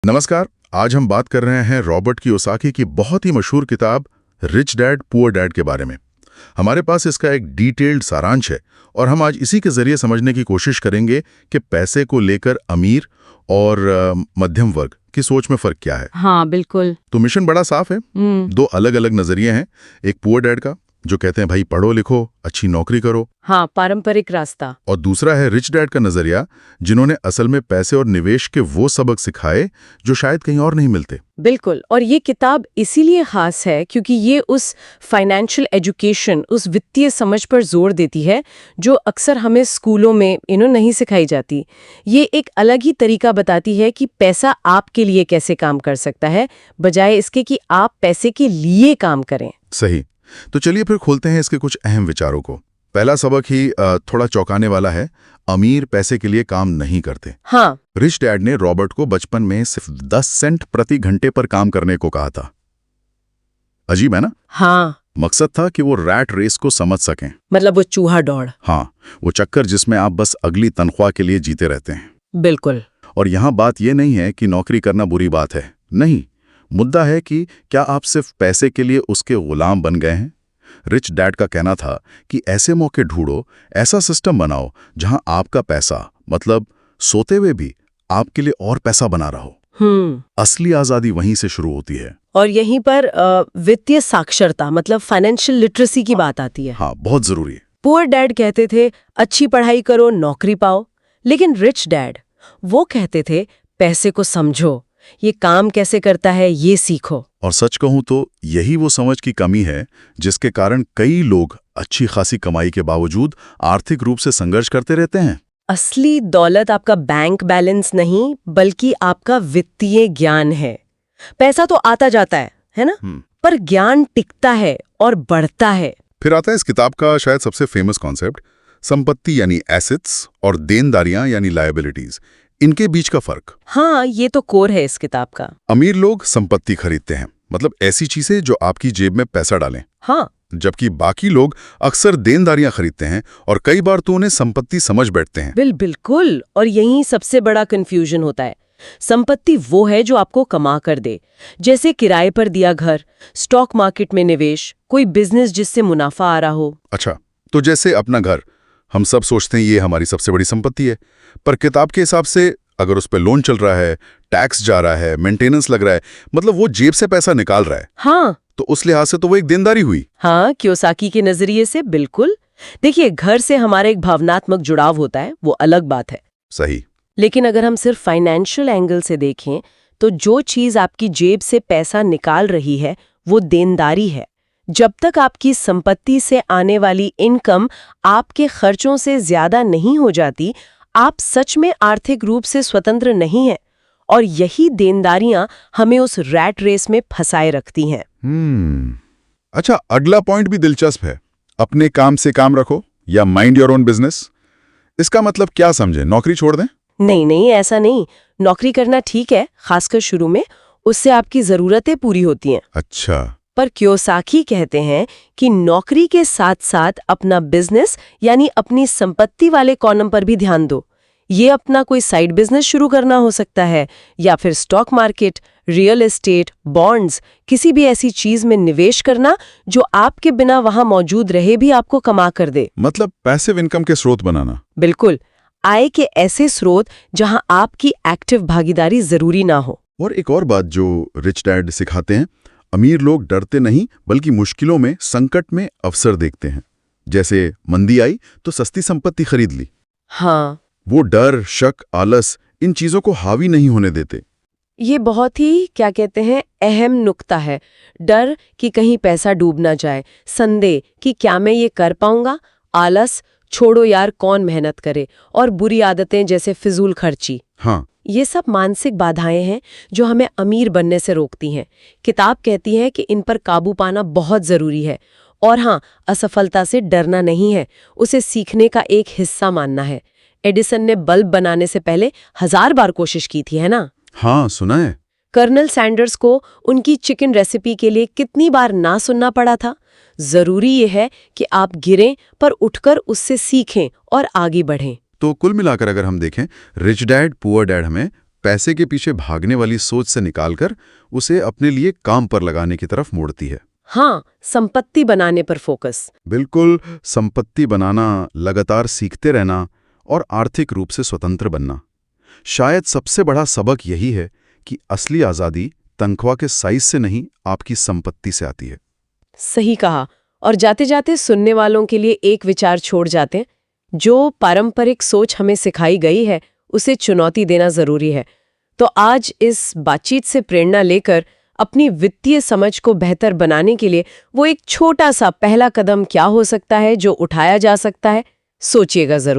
नमस्कार। आज हम बात कर रहे हैं रॉबर्ट कियोसाकी की बहुत ही मशहूर किताब रिच डैड पुअर डैड के बारे में। हमारे पास इसका एक डिटेल्ड सारांश है और हम आज इसी के जरिए समझने की कोशिश करेंगे कि पैसे को लेकर अमीर और मध्यम वर्ग की सोच में फर्क क्या है। हाँ बिल्कुल। तो मिशन बड़ा साफ है। दो अलग अलग नजरिए हैं। एक पुअर डैड का जो कहते हैं भाई पढ़ो लिखो अच्छी नौकरी करो, हाँ पारंपरिक रास्ता। और दूसरा है रिच डैड का नजरिया जिन्होंने असल में पैसे और निवेश के वो सबक सिखाए जो शायद कहीं और नहीं मिलते। बिल्कुल। और ये किताब इसीलिए खास है क्योंकि ये उस फाइनेंशियल एजुकेशन, उस वित्तीय समझ पर जोर देती है जो अक्सर हमें स्कूलों में नहीं सिखाई जाती। ये एक अलग ही तरीका बताती है कि पैसा आपके लिए कैसे काम कर सकता है, बजाय इसके कि आप पैसे के लिए काम करें। सही। तो चलिए फिर खोलते हैं इसके कुछ अहम विचारों को। पहला सबक ही थोड़ा चौंकाने वाला है। अमीर पैसे के लिए काम नहीं करते। हाँ। रिच डैड ने रॉबर्ट को बचपन में सिर्फ 10 सेंट प्रति घंटे पर काम करने को कहा था। अजीब है ना? हाँ। मकसद था कि वो रैट रेस को समझ सकें, मतलब वो चूहा दौड़। हाँ, वो चक्कर जिसमें आप बस अगली तनख्वाह के लिए जीते रहते हैं। बिल्कुल। और यहाँ बात ये नहीं है कि नौकरी करना बुरी बात है, नहीं। मुद्दा है कि क्या आप सिर्फ पैसे के लिए उसके गुलाम बन गए हैं। रिच डैड का कहना था कि ऐसे मौके ढूंढो, ऐसा सिस्टम बनाओ जहां आपका पैसा, मतलब सोते हुए भी आपके लिए और पैसा बना रहा हो। असली आजादी वहीं से शुरू होती है। और यहीं पर वित्तीय साक्षरता, मतलब फाइनेंशियल लिटरेसी की बात आती है। हाँ, बहुत जरूरी है। पुअर डैड कहते थे अच्छी पढ़ाई करो, नौकरी पाओ, लेकिन रिच डैड वो कहते थे पैसे को समझो, ये काम कैसे करता है ये सीखो। और सच कहूं तो यही वो समझ की कमी है जिसके कारण कई लोग अच्छी खासी कमाई के बावजूद आर्थिक रूप से संघर्ष करते रहते हैं। असली दौलत आपका बैंक बैलेंस नहीं, बल्कि आपका वित्तीय ज्ञान है। पैसा तो आता जाता है ना? पर ज्ञान टिकता है और बढ़ता है। फिर आता है इस किताब का शायद सबसे फेमस कॉन्सेप्ट, संपत्ति यानी एसेट्स और देनदारियां यानी लायबिलिटीज, इनके बीच का फर्क। हाँ, ये तो कोर है इस किताब का। अमीर लोग संपत्ति खरीदते हैं, मतलब ऐसी चीजें जो आपकी जेब में पैसा डालें। हाँ। जबकि बाकी लोग अक्सर देनदारियां खरीदते हैं और कई बार तो उन्हें संपत्ति समझ बैठते हैं। बिल्कुल। और यही सबसे बड़ा कंफ्यूजन होता है। संपत्ति वो है जो आपको कमा कर दे, जैसे किराए पर दिया घर, स्टॉक मार्केट में निवेश, कोई बिजनेस जिससे मुनाफा आ रहा हो। अच्छा, तो जैसे अपना घर, हम सब सोचते हैं ये हमारी सबसे बड़ी संपत्ति है, पर किताब के हिसाब से अगर उस पर लोन चल रहा है, टैक्स जा रहा है, मेंटेनेंस लग रहा है, मतलब वो जेब से पैसा निकाल रहा है। हाँ। तो उस लिहाज से तो वो एक देनदारी हुई। हाँ, कियोसाकी के नजरिए से बिल्कुल। देखिए, घर से हमारा एक भावनात्मक जुड़ाव होता है, वो अलग बात है। सही। लेकिन अगर हम सिर्फ फाइनेंशियल एंगल से देखें तो जो चीज आपकी जेब से पैसा निकाल रही है वो देनदारी है। जब तक आपकी संपत्ति से आने वाली इनकम आपके खर्चों से ज्यादा नहीं हो जाती, आप सच में आर्थिक रूप से स्वतंत्र नहीं हैं। और यही देनदारियां हमें उस रैट रेस में फंसाए रखती हैं। अच्छा, अगला पॉइंट भी दिलचस्प है, अपने काम से काम रखो या माइंड योर ओन बिजनेस। इसका मतलब क्या समझे, नौकरी छोड़ दें? नहीं, ऐसा नहीं। नौकरी करना ठीक है, खासकर शुरू में, उससे आपकी जरूरतें पूरी होती हैं। अच्छा। पर कियोसाकी कहते हैं कि नौकरी के साथ साथ अपना बिजनेस यानी अपनी संपत्ति वाले कॉलम पर भी ध्यान दो। ये अपना कोई साइड बिजनेस शुरू करना हो सकता है, या फिर stock market, real estate, bonds, किसी भी ऐसी चीज में निवेश करना जो आपके बिना वहां मौजूद रहे भी आपको कमा कर दे। मतलब पैसिव इनकम के स्रोत बनाना। बिल्कुल, आय के ऐसे स्रोत जहां आपकी एक्टिव भागीदारी जरूरी ना हो। और एक और बात जो रिच डैड सिखाते हैं, अमीर लोग डरते नहीं बल्कि मुश्किलों में, संकट में अवसर देखते हैं। जैसे मंदी आई तो सस्ती संपत्ति खरीद ली। हाँ। वो डर, शक, आलस, इन चीजों को हावी नहीं होने देते। ये बहुत ही क्या कहते हैं अहम नुक्ता है। डर कि कहीं पैसा डूब ना जाए, संदेह कि क्या मैं ये कर पाऊंगा, आलस, छोड़ो यार कौन मेहनत करे, और बुरी आदतें जैसे फिजूल खर्ची। हाँ, ये सब मानसिक बाधाएं हैं जो हमें अमीर बनने से रोकती हैं। किताब कहती है कि इन पर काबू पाना बहुत जरूरी है। और हाँ, असफलता से डरना नहीं है, उसे सीखने का एक हिस्सा मानना है। एडिसन ने बल्ब बनाने से पहले 1000 बार कोशिश की थी, है ना? हाँ, सुना है। कर्नल सैंडर्स को उनकी चिकन रेसिपी के लिए कितनी बार ना सुनना पड़ा था। जरूरी ये है कि आप गिरें पर उठकर उससे सीखें और आगे बढ़ें। तो कुल मिलाकर अगर हम देखें, रिच डैड पुअर डैड हमें पैसे के पीछे भागने वाली सोच से निकालकर उसे अपने लिए काम पर लगाने की तरफ मोड़ती है। हाँ, संपत्ति बनाने पर फोकस। बिल्कुल, संपत्ति बनाना, लगातार सीखते रहना और आर्थिक रूप से स्वतंत्र बनना। शायद सबसे बड़ा सबक यही है कि असली आज़ादी तनख्वाह के साइज से नहीं, आपकी संपत्ति से आती है। सही कहा। और जाते जाते सुनने वालों के लिए एक विचार छोड़ जाते हैं, जो पारंपरिक सोच हमें सिखाई गई है उसे चुनौती देना जरूरी है। तो आज इस बातचीत से प्रेरणा लेकर अपनी वित्तीय समझ को बेहतर बनाने के लिए वो एक छोटा सा पहला कदम क्या हो सकता है जो उठाया जा सकता है, सोचिएगा जरूर।